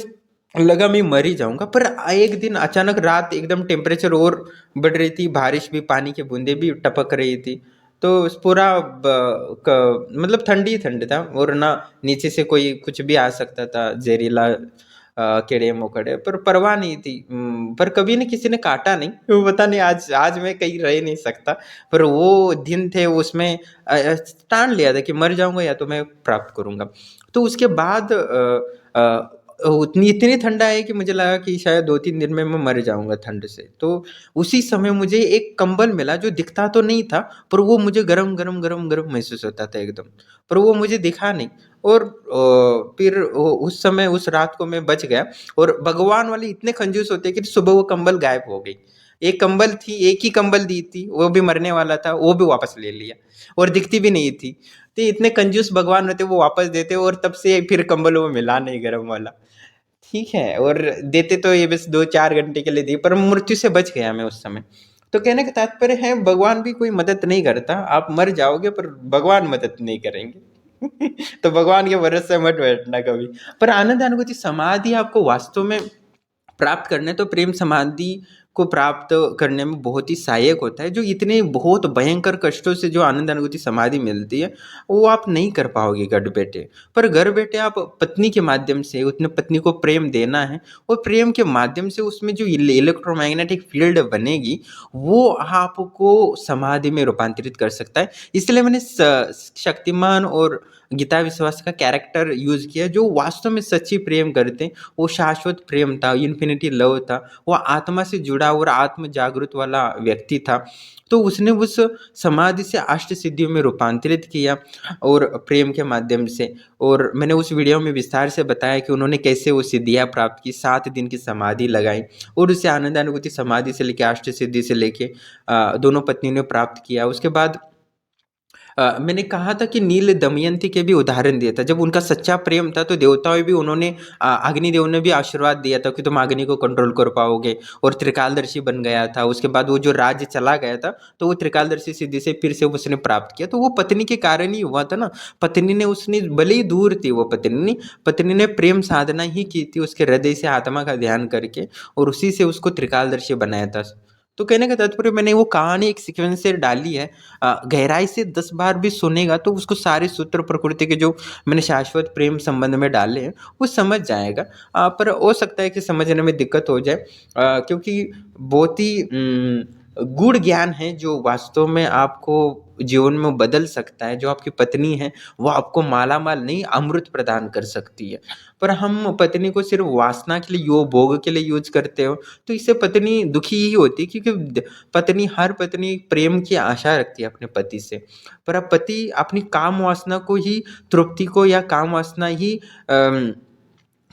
लगा मैं मर ही जाऊंगा, पर एक दिन अचानक रात एकदम टेम्परेचर और बढ़ रही थी, बारिश भी, पानी की बूंदे भी टपक रही थी। तो पूरा मतलब ठंडी ठंड था, और ना नीचे से कोई कुछ भी आ सकता था, जहरीला कीड़े मकोड़े, पर परवाह नहीं थी। पर कभी न किसी ने काटा नहीं, वो पता नहीं आज आज मैं कहीं रह नहीं सकता। पर वो दिन थे, उसमें ठान लिया था कि मर जाऊंगा या तो मैं प्राप्त करूंगा। तो उसके बाद उतनी इतनी ठंडा है कि मुझे लगा कि शायद 2-3 दिन में मैं मर जाऊंगा ठंड से। तो उसी समय मुझे एक कंबल मिला, जो दिखता तो नहीं था, पर वो मुझे गरम गरम गरम गरम महसूस होता था एकदम, पर वो मुझे दिखा नहीं। और फिर उस समय उस रात को मैं बच गया। और भगवान वाले इतने कंजूस होते हैं कि सुबह वो कंबल गायब हो गई। एक कंबल थी, एक ही कंबल दी थी, वो भी मरने वाला था, वो भी वापस ले लिया, और दिखती भी नहीं थी। तो इतने कंजूस भगवान होते, वो वापस देते, और तब से फिर कंबल वो मिला नहीं गर्म वाला। ठीक है, और देते तो ये बस 2-4 घंटे के लिए दी, पर मृत्यु से बच गया मैं उस समय। तो कहने का तात्पर्य है, भगवान भी कोई मदद नहीं करता, आप मर जाओगे पर भगवान मदद नहीं करेंगे। तो भगवान के भरोसे मत बैठना कभी। पर आनंद अनुभूति समाधि आपको वास्तव में प्राप्त करने तो प्रेम समाधि को प्राप्त करने में बहुत ही सहायक होता है। जो इतने बहुत भयंकर कष्टों से जो आनंद अनुभूति समाधि मिलती है, वो आप नहीं कर पाओगे घर बैठे। पर घर बैठे आप पत्नी के माध्यम से, उसने पत्नी को प्रेम देना है और प्रेम के माध्यम से उसमें जो इलेक्ट्रोमैग्नेटिक फील्ड बनेगी, वो आपको समाधि में रूपांतरित कर सकता है। इसलिए मैंने शक्तिमान और गीता विश्वास का कैरेक्टर यूज किया, जो वास्तव में सच्ची प्रेम करते। वो शाश्वत प्रेम था, इन्फिनिटी लव था, वो आत्मा से जुड़ा और आत्म जागृत वाला व्यक्ति था। तो उसने उस समाधि से अष्ट सिद्धियों में रूपांतरित किया और प्रेम के माध्यम से। और मैंने उस वीडियो में विस्तार से बताया कि उन्होंने कैसे वो सिद्धियाँ प्राप्त की, 7 दिन की समाधि लगाई और उसे आनंदानुभूति समाधि से लेके अष्ट सिद्धि से लेके दोनों पत्नियों ने प्राप्त किया। उसके बाद मैंने कहा था कि नील दमयंती के भी उदाहरण दिया था। जब उनका सच्चा प्रेम था तो देवताओं भी उन्होंने अग्निदेव ने भी आशीर्वाद दिया था कि तुम अग्नि को कंट्रोल कर पाओगे, और त्रिकालदर्शी बन गया था। उसके बाद वो जो राज्य चला गया था तो वो त्रिकालदर्शी सिद्धि से फिर से उसने प्राप्त किया। तो वो पत्नी के कारण ही हुआ था ना। पत्नी ने, उसने भले ही दूर थी वो पत्नी ने प्रेम साधना ही की थी उसके हृदय से आत्मा का ध्यान करके, और उसी से उसको त्रिकालदर्शी बनाया था। तो कहने का तात्पर्य, मैंने वो कहानी एक सीक्वेंस से डाली है। गहराई से 10 बार भी सुनेगा तो उसको सारे सूत्र प्रकृति के जो मैंने शाश्वत प्रेम संबंध में डाले हैं वो समझ जाएगा। पर हो सकता है कि समझने में दिक्कत हो जाए, क्योंकि बहुत ही गूढ़ ज्ञान है जो वास्तव में आपको जीवन में बदल सकता है। जो आपकी पत्नी है वो आपको मालामाल नहीं, अमृत प्रदान कर सकती है। पर हम पत्नी को सिर्फ वासना के लिए, भोग के लिए यूज करते हो, तो इससे पत्नी दुखी ही होती है। क्योंकि हर पत्नी प्रेम की आशा रखती है अपने पति से, पर अब पति अपनी काम वासना को ही, तृप्ति को या काम वासना ही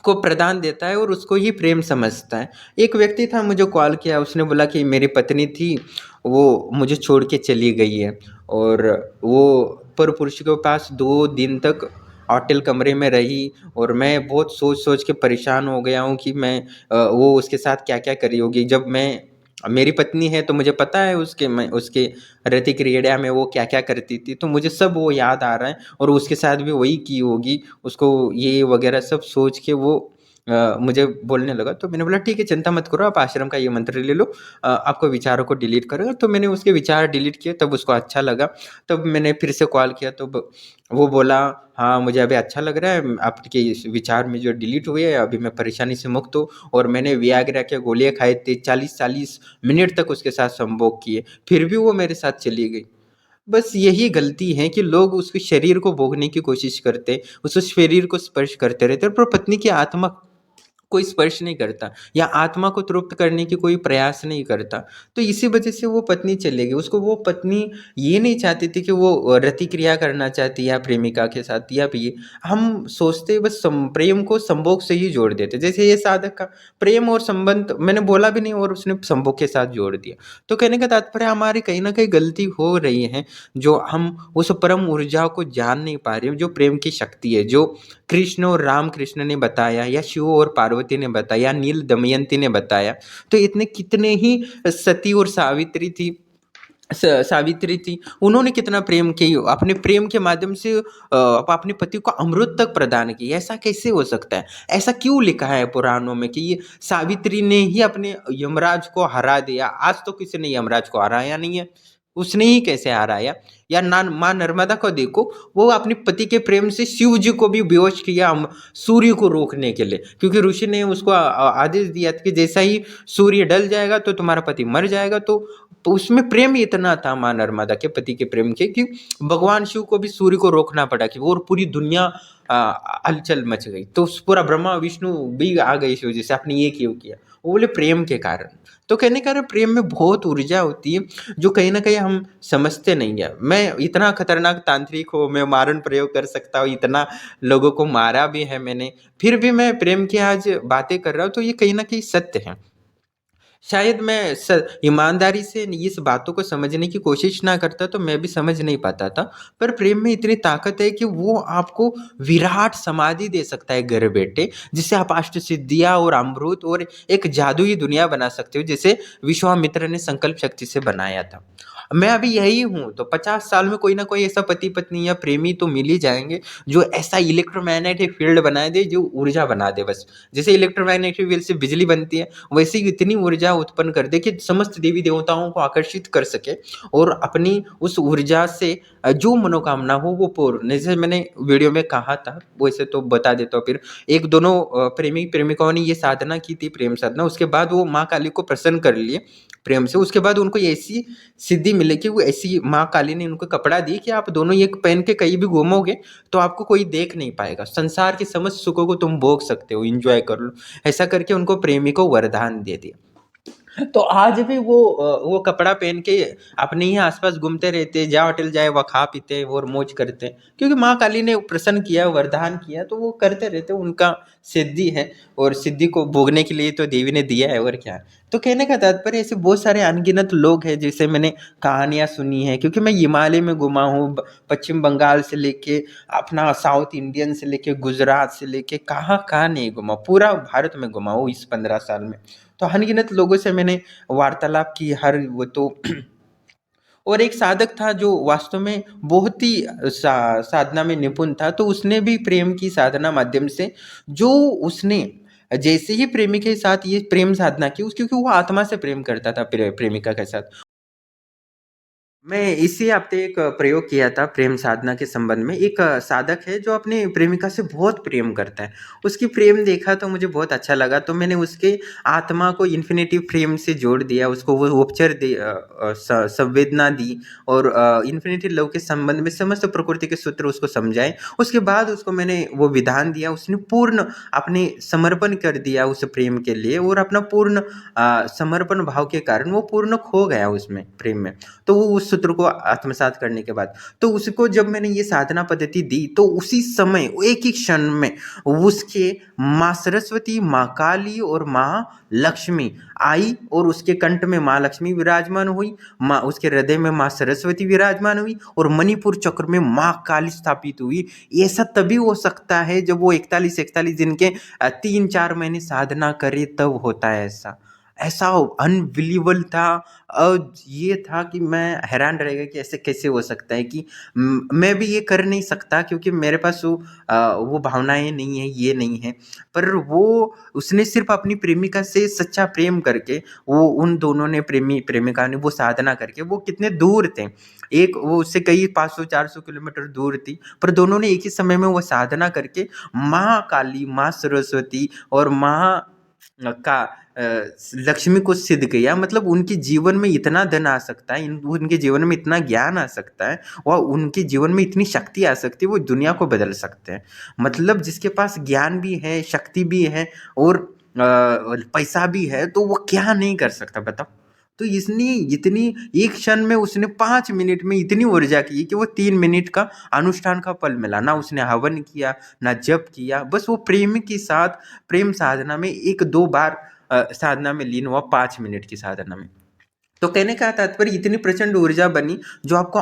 को प्रदान देता है और उसको ही प्रेम समझता है। एक व्यक्ति था, मुझे कॉल किया, उसने बोला कि मेरी पत्नी थी, वो मुझे छोड़ के चली गई है, और वो पर पुरुष के पास 2 दिन तक होटल कमरे में रही, और मैं बहुत सोच के परेशान हो गया हूँ कि वो उसके साथ क्या करी होगी। जब मेरी पत्नी है तो मुझे पता है उसके रति क्रीड़ा में वो क्या करती थी, तो मुझे सब वो याद आ रहा है, और उसके साथ भी वही की होगी। उसको ये वगैरह सब सोच के वो मुझे बोलने लगा। तो मैंने बोला ठीक है, चिंता मत करो, आप आश्रम का ये मंत्र ले लो, आपको विचारों को डिलीट करेगा। तो मैंने उसके विचार डिलीट किए, तब उसको अच्छा लगा। तब मैंने फिर से कॉल किया, तो वो बोला हाँ मुझे अभी अच्छा लग रहा है, आपके इस विचार में जो डिलीट हुए हैं, अभी मैं परेशानी से मुक्त हूँ। और मैंने वियाग्रा के गोलियाँ खाए थे, 40 मिनट तक उसके साथ संभोग किए, फिर भी वो मेरे साथ चली गई। बस यही गलती है कि लोग उसके शरीर को भोगने की कोशिश करते, उस शरीर को स्पर्श करते रहते, पर पत्नी की आत्मा कोई स्पर्श नहीं करता या आत्मा को तृप्त करने की कोई प्रयास नहीं करता। तो इसी वजह से वो पत्नी चली गई। उसको वो पत्नी ये नहीं चाहती थी कि वो रति क्रिया करना चाहती या प्रेमिका के साथ, या भी हम सोचते बस प्रेम को संभोग से ही जोड़ देते। जैसे ये साधक का प्रेम और संबंध मैंने बोला भी नहीं और उसने संभोग के साथ जोड़ दिया। तो कहने का तात्पर्य, हमारी कहीं ना कहीं गलती हो रही है, जो हम उस परम ऊर्जा को जान नहीं पा रहे, जो प्रेम की शक्ति है, जो कृष्ण और राम कृष्ण ने बताया, या शिव और पार्वती ने बताया, नील दमयंती ने बताया। तो इतने कितने ही सती और सावित्री थी, उन्होंने कितना प्रेम की, अपने प्रेम के माध्यम से अपने पति को अमृत तक प्रदान किया। ऐसा कैसे हो सकता है? ऐसा क्यों लिखा है पुराणों में कि ये सावित्री ने ही अपने यमराज को हरा दिया? आज तो किसी ने यमराज को हराया नहीं है, उसने ही कैसे हराया? या माँ नर्मदा को देखो, वो अपने पति के प्रेम से शिव जी को भी बेहोश किया सूर्य को रोकने के लिए, क्योंकि ऋषि ने उसको आदेश दिया था कि जैसा ही सूर्य ढल जाएगा तो तुम्हारा पति मर जाएगा। तो उसमें प्रेम इतना था माँ नर्मदा के पति के प्रेम के, कि भगवान शिव को भी सूर्य को रोकना पड़ा कि और पूरी दुनिया हलचल मच गई। तो पूरा ब्रह्मा विष्णु भी आ गए शिव जी से, आपने ये क्यों किया? वो बोले प्रेम के कारण। तो कहने का प्रेम में बहुत ऊर्जा होती है जो कहीं ना कहीं हम समझते नहीं है। मैं इतना खतरनाक तांत्रिक हूँ, मैं मारण प्रयोग कर सकता हूँ, इतना लोगों को मारा भी है मैंने, फिर भी मैं प्रेम की आज बातें कर रहा हूँ। तो ये कहीं ना कहीं सत्य है। शायद मैं ईमानदारी से इस बातों को समझने की कोशिश ना करता तो मैं भी समझ नहीं पाता था। पर प्रेम में इतनी ताकत है कि वो आपको विराट समाधि दे सकता है घर बैठे, जिससे आप अष्ट सिद्धियाँ और अमृत और एक जादुई दुनिया बना सकते हो, जैसे विश्वामित्र ने संकल्प शक्ति से बनाया था। मैं अभी यही हूँ, तो 50 साल में कोई ना कोई ऐसा पति-पत्नी या प्रेमी तो मिल ही जाएँगे, जो ऐसा इलेक्ट्रोमैग्नेटिक फ़ील्ड बना दे, जो ऊर्जा बना दे बस। जैसे इलेक्ट्रोमैग्नेटिक फ़ील्ड से बिजली बनती है, वैसे ही इतनी ऊर्जा उत्पन्न कर दे कि समस्त देवी-देवताओं को आकर्षित कर सके और अपनी उस ऊर्जा से जो मनोकामना हो वो पूर्ण। जैसे मैंने वीडियो में कहा था, वैसे तो बता देता हूँ फिर। एक दोनों प्रेमी-प्रेमिकाओं ने ये साधना की थी, प्रेम साधना, उसके बाद वो माँ काली को प्रसन्न कर लिए प्रेम से। उसके बाद उनको ऐसी सिद्धि मिली कि वो ऐसी माँ काली ने उनको कपड़ा दी कि आप दोनों ये पहन के कहीं भी घूमोगे तो आपको कोई देख नहीं पाएगा। संसार के समस्त सुखों को तुम भोग सकते हो, एन्जॉय कर लो। ऐसा करके उनको प्रेमी को वरदान दे दिया। तो आज भी वो कपड़ा पहन के अपने ही आस-पास घूमते रहते हैं, जहाँ होटल जाए वहाँ खा पीते हैं और मौज करते हैं। क्योंकि माँ काली ने प्रसन्न किया, वरदान किया, तो वो करते रहते हैं, उनका सिद्धि है और सिद्धि को भोगने के लिए तो देवी ने दिया है, और क्या है। तो कहने का तात्पर्य ऐसे बहुत सारे अनगिनत लोग हैं जिसे मैंने कहानियाँ सुनी है, क्योंकि मैं हिमालय में घुमा हूँ, पश्चिम बंगाल से लेके अपना साउथ इंडियन से लेके गुजरात से लेके कहाँ-कहाँ नहीं घुमा, पूरा भारत में घुमा हूँ इस 15 साल में। तो अनगिनत लोगों से मैंने वार्तालाप की, हर वो तो और एक साधक था जो वास्तव में बहुत ही साधना में निपुण था, तो उसने भी प्रेम की साधना माध्यम से जो उसने जैसे ही प्रेमी के साथ ये प्रेम साधना की, क्योंकि वो आत्मा से प्रेम करता था प्रेमिका के साथ। मैं इसी हफ्ते एक प्रयोग किया था प्रेम साधना के संबंध में। एक साधक है जो अपनी प्रेमिका से बहुत प्रेम करता है। उसकी प्रेम देखा तो मुझे बहुत अच्छा लगा, तो मैंने उसके आत्मा को इन्फिनिटी प्रेम से जोड़ दिया, उसको वो उपचार संवेदना दी और इन्फिनिटी लव के संबंध में समस्त प्रकृति के सूत्र उसको समझाए। उसके बाद उसको मैंने वो विधान दिया, उसने पूर्ण अपने समर्पण कर दिया उस प्रेम के लिए, और अपना पूर्ण समर्पण भाव के कारण वो पूर्ण खो गया उसमें, प्रेम में। तो वो उस सूत्र को आत्मसात करने के बाद, तो उसको जब मैंने ये साधना पद्धति दी, तो उसी समय एक ही क्षण में उसके माँ सरस्वती, माँ काली और माँ लक्ष्मी आई, और उसके कंठ में माँ लक्ष्मी विराजमान हुई, माँ उसके हृदय में माँ सरस्वती विराजमान हुई, और मणिपुर चक्र में माँ काली स्थापित हुई। ऐसा तभी हो सकता है जब वो 41 दिन के 3-4 महीने साधना करे, तब होता है ऐसा। ऐसा अनबिलीवेबल था। ये था कि मैं हैरान रह गया कि ऐसे कैसे हो सकता है कि मैं भी ये कर नहीं सकता, क्योंकि मेरे पास वो भावनाएँ नहीं है, ये नहीं है। पर वो उसने सिर्फ़ अपनी प्रेमिका से सच्चा प्रेम करके, वो उन दोनों ने प्रेमिका ने वो साधना करके, वो कितने दूर थे। एक वो उससे कई 500-400 किलोमीटर दूर थी, पर दोनों ने एक ही समय में वो साधना करके माँ काली, माँ सरस्वती और माँ का लक्ष्मी को सिद्ध किया। मतलब उनके जीवन में इतना धन आ सकता है, उनके जीवन में इतना ज्ञान आ सकता है, और उनके जीवन में इतनी शक्ति आ सकती है, वो दुनिया को बदल सकते हैं। मतलब जिसके पास ज्ञान भी है, शक्ति भी है और पैसा भी है, तो वो क्या नहीं कर सकता बताओ। तो इसने इतनी एक क्षण में उसने 5 मिनट में इतनी ऊर्जा की कि वो 3 मिनट का अनुष्ठान का फल मिला। ना उसने हवन किया, ना जप किया, बस वो प्रेमी के साथ प्रेम साधना में 1-2 बार साधना में लीन हुआ, 5 मिनट की साधना में। तो कहने का तात्पर्य इतनी प्रचंड ऊर्जा बनी, जो आपको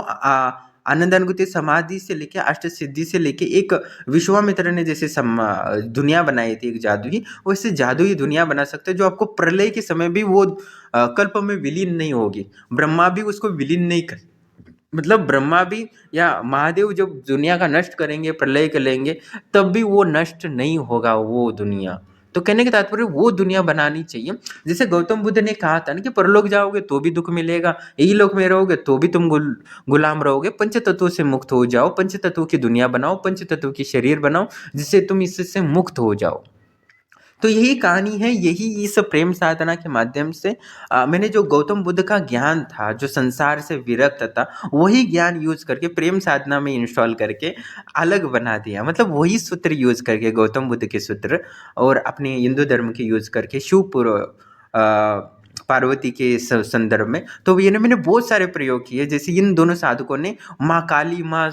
आनंद अनुभूति समाधि से लेके अष्ट सिद्धि से लेके, एक विश्वामित्र ने जैसे दुनिया बनाई थी एक जादुई, वैसे जादुई दुनिया बना सकते हैं, जो आपको प्रलय के समय भी वो कल्प में विलीन नहीं होगी। ब्रह्मा भी उसको विलीन नहीं कर, मतलब ब्रह्मा भी या महादेव जब दुनिया का नष्ट करेंगे, प्रलय करेंगे, तब भी वो नष्ट नहीं होगा वो दुनिया। तो कहने का तात्पर्य वो दुनिया बनानी चाहिए। जैसे गौतम बुद्ध ने कहा था ना कि परलोक जाओगे तो भी दुख मिलेगा, यही लोक में रहोगे तो भी तुम गुलाम रहोगे। पंच तत्वों से मुक्त हो जाओ, पंच तत्वों की दुनिया बनाओ, पंच तत्वों की शरीर बनाओ, जिससे तुम इससे मुक्त हो जाओ। तो यही कहानी है, यही इस प्रेम साधना के माध्यम से मैंने जो गौतम बुद्ध का ज्ञान था, जो संसार से विरक्त था, वही ज्ञान यूज करके प्रेम साधना में इंस्टॉल करके अलग बना दिया। मतलब वही सूत्र यूज करके, गौतम बुद्ध के सूत्र और अपने हिंदू धर्म के यूज करके, पार्वती के संदर्भ में, तो ये मैंने बहुत सारे प्रयोग किए। जैसे इन दोनों साधकों ने माँ काली, माँ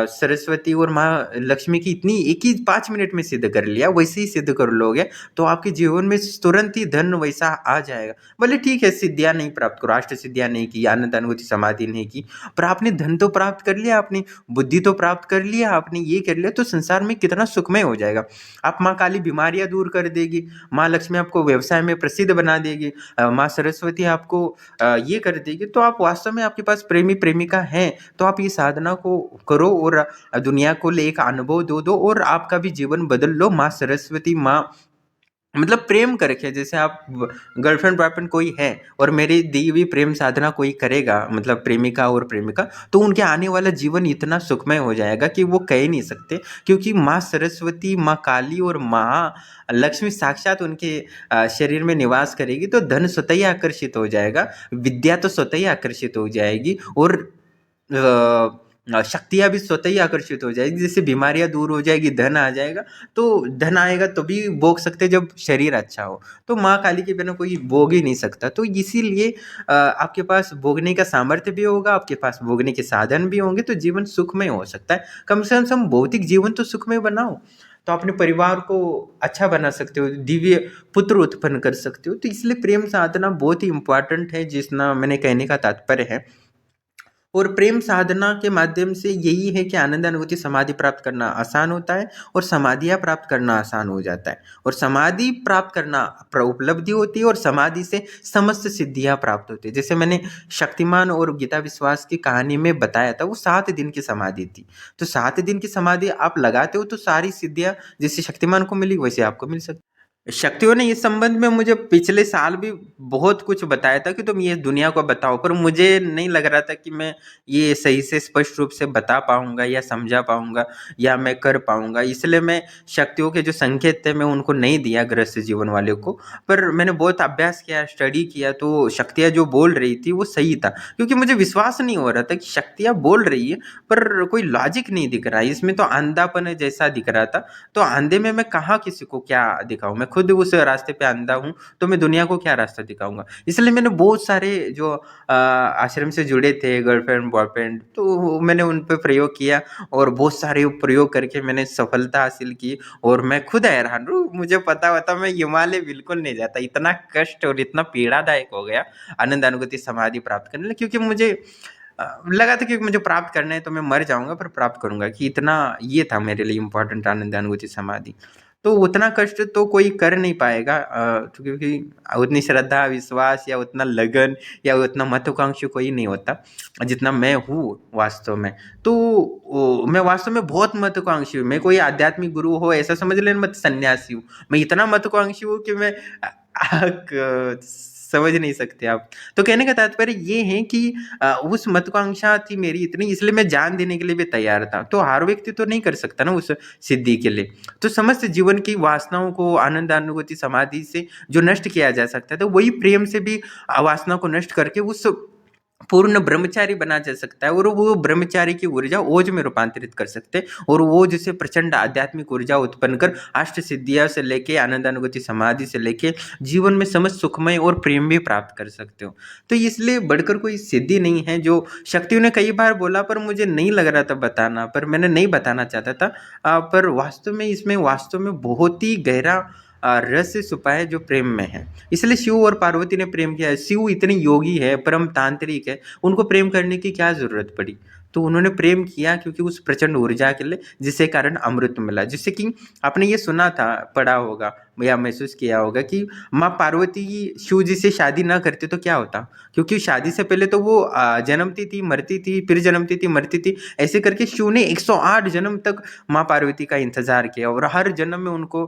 सरस्वती और माँ लक्ष्मी की इतनी एक ही 5 मिनट में सिद्ध कर लिया, वैसे ही सिद्ध कर लोगे तो आपके जीवन में तुरंत ही धन वैसा आ जाएगा। भले ठीक है, सिद्धियाँ नहीं प्राप्त करो, अष्ट सिद्धियाँ नहीं की, आनंद अनुभूति समाधि नहीं की, पर आपने धन तो प्राप्त कर लिया, आपने बुद्धि तो प्राप्त कर लिया, आपने ये कर लिया, तो संसार में कितना सुखमय हो जाएगा। आप माँ काली बीमारियाँ दूर कर देगी, माँ लक्ष्मी आपको व्यवसाय में प्रसिद्ध बना देगी, देगी, माँ सरस्वती आपको ये कर देगी, तो आप वास्तव में आपके पास प्रेमी प्रेमिका हैं, तो आप ये साधना को करो और दुनिया को ले एक अनुभव दो और आपका भी जीवन बदल लो। माँ सरस्वती, माँ मतलब प्रेम करके, जैसे आप गर्लफ्रेंड बॉयफ्रेंड कोई है और मेरी दी हुई प्रेम साधना कोई करेगा, मतलब प्रेमिका और प्रेमिका, तो उनके आने वाला जीवन इतना सुखमय हो जाएगा कि वो कह नहीं सकते, क्योंकि माँ सरस्वती, माँ काली और माँ लक्ष्मी साक्षात उनके शरीर में निवास करेगी, तो धन स्वतः ही आकर्षित हो जाएगा, विद्या तो स्वतः ही आकर्षित हो जाएगी और शक्तियाँ भी स्वतः ही आकर्षित हो जाएगी। जैसे बीमारियाँ दूर हो जाएगी, धन आ जाएगा, तो धन आएगा तभी भोग सकते जब शरीर अच्छा हो, तो माँ काली के बिना कोई भोग ही नहीं सकता। तो इसीलिए आपके पास भोगने का सामर्थ्य भी होगा, आपके पास भोगने के साधन भी होंगे, तो जीवन सुखमय हो सकता है। कम से कम भौतिक जीवन तो सुखमय बनाओ, तो अपने परिवार को अच्छा बना सकते हो, दिव्य पुत्र उत्पन्न कर सकते हो। तो इसलिए प्रेम साधना बहुत ही इम्पोर्टेंट है, जिसना मैंने कहने का तात्पर्य है। और प्रेम साधना के माध्यम से यही है कि आनंद अनुभूति समाधि प्राप्त करना आसान होता है और समाधियाँ प्राप्त करना आसान हो जाता है, और समाधि प्राप्त करना उपलब्धि होती है और समाधि से समस्त सिद्धियाँ प्राप्त होती है। जैसे मैंने शक्तिमान और गीता विश्वास की कहानी में बताया था, वो 7 दिन की समाधि थी, तो 7 दिन की समाधि आप लगाते हो तो सारी सिद्धियाँ जैसे शक्तिमान को मिली वैसे आपको मिल सकती। शक्तियों ने इस संबंध में मुझे पिछले साल भी बहुत कुछ बताया था कि तुम ये दुनिया को बताओ, पर मुझे नहीं लग रहा था कि मैं ये सही से स्पष्ट रूप से बता पाऊंगा या समझा पाऊंगा या मैं कर पाऊंगा, इसलिए मैं शक्तियों के जो संकेत थे मैं उनको नहीं दिया गृहस्थ जीवन वाले को। पर मैंने बहुत अभ्यास किया, स्टडी किया, तो शक्तियाँ जो बोल रही थी वो सही था, क्योंकि मुझे विश्वास नहीं हो रहा था कि शक्तियाँ बोल रही है पर कोई लॉजिक नहीं दिख रहा है, इसमें तो अंधापन है जैसा दिख रहा था। तो अंधे में मैं कहाँ किसी को क्या दिखाऊं, मैं खुद उस रास्ते पे अंधा हूँ, तो मैं दुनिया को क्या रास्ता दिखाऊंगा। इसलिए मैंने बहुत सारे जो आश्रम से जुड़े थे गर्लफ्रेंड बॉयफ्रेंड, तो मैंने उन पे प्रयोग किया और बहुत सारे प्रयोग करके मैंने सफलता हासिल की, और मैं खुद हैरान हूँ। मुझे पता होता मैं हिमालय बिल्कुल नहीं जाता, इतना कष्ट और इतना पीड़ादायक हो गया आनंद अनुभूति समाधि प्राप्त करने, क्योंकि मुझे लगा था कि मुझे प्राप्त करना है तो मैं मर जाऊंगा पर प्राप्त करूंगा, कि इतना ये था मेरे लिए इम्पोर्टेंट आनंद अनुभूति समाधि। तो उतना कष्ट तो कोई कर नहीं पाएगा, क्योंकि उतनी श्रद्धा विश्वास या उतना लगन या उतना महत्वाकांक्षी कोई नहीं होता जितना मैं हूँ वास्तव में। तो मैं वास्तव में बहुत महत्वाकांक्षी हूँ, मैं कोई आध्यात्मिक गुरु हो ऐसा समझ लेना मत, सन्यासी हूँ, मैं इतना महत्वाकांक्षी हूँ कि मैं समझ नहीं सकते आप। तो कहने का तात्पर्य ये है कि उस महत्वाकांक्षा थी मेरी इतनी, इसलिए मैं जान देने के लिए भी तैयार था। तो हर व्यक्ति तो नहीं कर सकता ना उस सिद्धि के लिए। तो समस्त जीवन की वासनाओं को आनंद अनुभूति समाधि से जो नष्ट किया जा सकता है, तो वही प्रेम से भी वासना को नष्ट करके उस पूर्ण ब्रह्मचारी बना जा सकता है, और वो ब्रह्मचारी की ऊर्जा ओज में रूपांतरित कर सकते हैं, और ओज से प्रचंड आध्यात्मिक ऊर्जा उत्पन्न कर अष्ट सिद्धियां से लेके आनंद अनुभूति समाधि से लेके जीवन में समस्त सुखमय और प्रेम भी प्राप्त कर सकते हो। तो इसलिए बढ़कर कोई सिद्धि नहीं है, जो शक्तियों ने कई बार बोला पर मुझे नहीं लग रहा था बताना, पर मैंने नहीं बताना चाहता था, पर वास्तव में इसमें वास्तव में बहुत ही गहरा रहस्य छुपा है जो प्रेम में है। इसलिए शिव और पार्वती ने प्रेम किया है। शिव इतने योगी है, परम तांत्रिक है, उनको प्रेम करने की क्या जरूरत पड़ी, तो उन्होंने प्रेम किया क्योंकि उस प्रचंड ऊर्जा के लिए, जिसके कारण अमृत मिला। जिससे कि आपने ये सुना था, पढ़ा होगा या महसूस किया होगा कि माँ पार्वती शिव जी से शादी ना करते तो क्या होता, क्योंकि शादी से पहले तो वो जन्मती थी मरती थी, फिर जन्मती थी मरती थी, ऐसे करके शिव ने 108 जन्म तक माँ पार्वती का इंतजार किया, और हर जन्म में उनको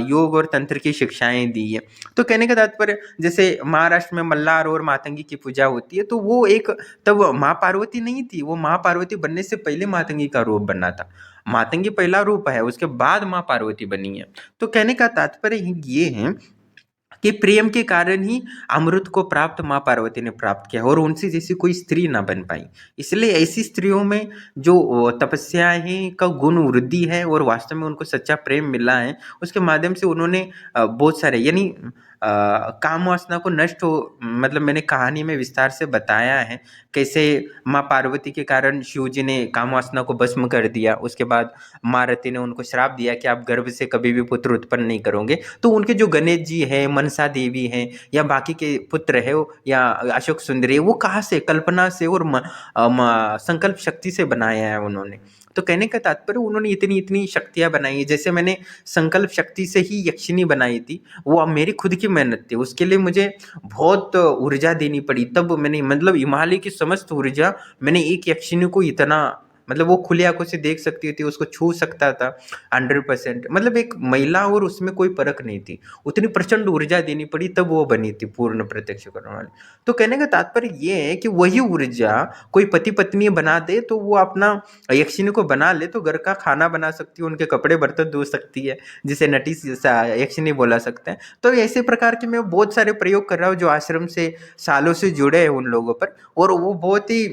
योग और तंत्र की शिक्षाएं दी है। तो कहने का तात्पर्य, जैसे महाराष्ट्र में मल्लार और मातंगी की पूजा होती है, तो वो एक तब माँ पार्वती नहीं थी, वो माँ पार्वती बनने से पहले मातंगी का रूप बनना था। मातंगी पहला रूप है, उसके बाद माँ पार्वती बनी है। तो कहने का तात्पर्य ये है कि प्रेम के कारण ही अमृत को प्राप्त माँ पार्वती ने प्राप्त किया, और उनसे जैसी कोई स्त्री ना बन पाई। इसलिए ऐसी स्त्रियों में जो तपस्या है का गुण वृद्धि है, और वास्तव में उनको सच्चा प्रेम मिला है, उसके माध्यम से उन्होंने बहुत सारे यानी काम वासना को नष्ट हो, मतलब मैंने कहानी में विस्तार से बताया है कैसे माँ पार्वती के कारण शिव जी ने काम वासना को भस्म कर दिया। उसके बाद माँ रति ने उनको श्राप दिया कि आप गर्भ से कभी भी पुत्र उत्पन्न नहीं करोगे। तो उनके जो गणेश जी हैं, मनसा देवी हैं, या बाकी के पुत्र है या अशोक सुंदरी, वो कहाँ से, कल्पना से और संकल्प शक्ति से बनाया है उन्होंने। तो कहने का तात्पर्य, उन्होंने इतनी शक्तियाँ बनाई। जैसे मैंने संकल्प शक्ति से ही यक्षिणी बनाई थी, वो अब मेरी खुद की मेहनत थी, उसके लिए मुझे बहुत ऊर्जा देनी पड़ी, तब मैंने मतलब हिमालय की समस्त ऊर्जा मैंने एक यक्षिणी को इतना मतलब वो खुली आंखों से देख सकती थी, उसको छू सकता था 100%, मतलब एक महिला और उसमें कोई फर्क नहीं थी, उतनी प्रचंड ऊर्जा देनी पड़ी तब वो बनी थी पूर्ण प्रत्यक्ष करने वाली। तो कहने का तात्पर्य ये है कि वही ऊर्जा कोई पति पत्नी बना दे तो वो अपना यक्षिणी को बना ले तो घर का खाना बना सकती है, उनके कपड़े बर्तन धो सकती है, जिसे नटी यक्षिणी बोला सकते हैं। तो ऐसे प्रकार के मैं बहुत सारे प्रयोग कर रहा हूँ जो आश्रम से सालों से जुड़े हैं उन लोगों पर, और वो बहुत ही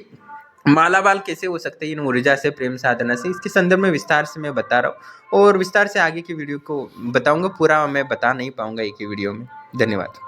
मालामाल कैसे हो सकते हैं इन ऊर्जा से, प्रेम साधना से, इसके संदर्भ में विस्तार से मैं बता रहा हूँ, और विस्तार से आगे की वीडियो को बताऊंगा, पूरा मैं बता नहीं पाऊंगा एक ही वीडियो में। धन्यवाद।